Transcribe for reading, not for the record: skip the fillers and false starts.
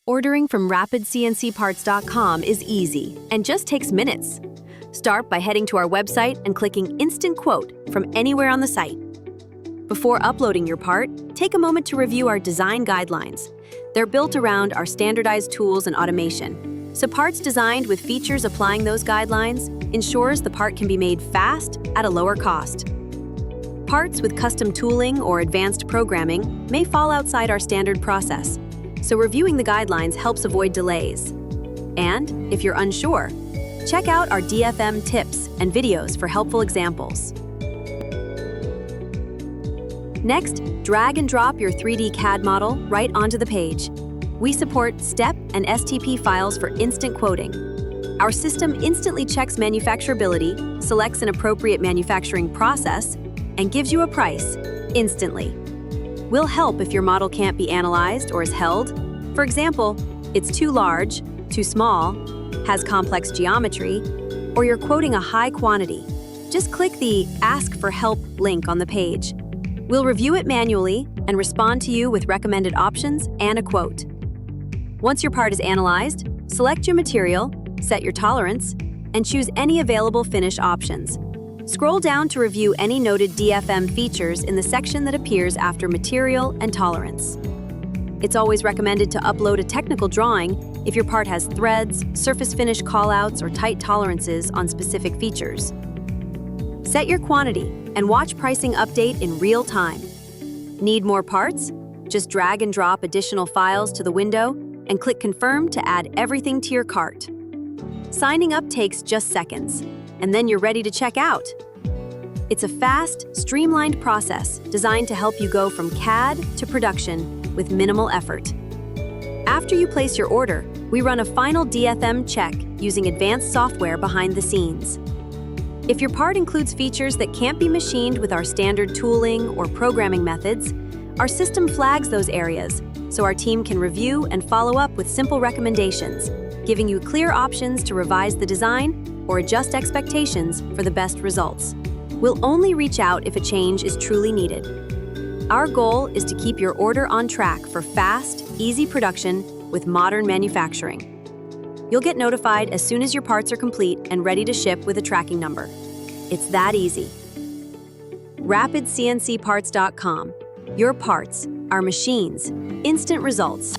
Ordering from RapidCNCParts.com is easy and just takes minutes. Start by heading to our website and clicking Instant Quote from anywhere on the site. Before uploading your part, take a moment to review our design guidelines. They're built around our standardized tools and automation, so parts designed with features applying those guidelines ensures the part can be made fast at a lower cost. Parts with custom tooling or advanced programming may fall outside our standard process, so reviewing the guidelines helps avoid delays. And if you're unsure, check out our DFM tips and videos for helpful examples. Next, drag and drop your 3D CAD model right onto the page. We support STEP and STP files for instant quoting. Our system instantly checks manufacturability, selects an appropriate manufacturing process, and gives you a price instantly. We'll help if your model can't be analyzed or is held. For example, it's too large, too small, has complex geometry, or you're quoting a high quantity. Just click the Ask for Help link on the page. We'll review it manually and respond to you with recommended options and a quote. Once your part is analyzed, select your material, set your tolerance, and choose any available finish options. Scroll down to review any noted DFM features in the section that appears after material and tolerance. It's always recommended to upload a technical drawing if your part has threads, surface finish callouts, or tight tolerances on specific features. Set your quantity and watch pricing update in real time. Need more parts? Just drag and drop additional files to the window and click Confirm to add everything to your cart. Signing up takes just seconds, and then you're ready to check out. It's a fast, streamlined process designed to help you go from CAD to production with minimal effort. After you place your order, we run a final DFM check using advanced software behind the scenes. If your part includes features that can't be machined with our standard tooling or programming methods, our system flags those areas so our team can review and follow up with simple recommendations, giving you clear options to revise the design or adjust expectations for the best results. We'll only reach out if a change is truly needed. Our goal is to keep your order on track for fast, easy production with modern manufacturing. You'll get notified as soon as your parts are complete and ready to ship with a tracking number. It's that easy. RapidCNCParts.com. Your parts, our machines, instant results.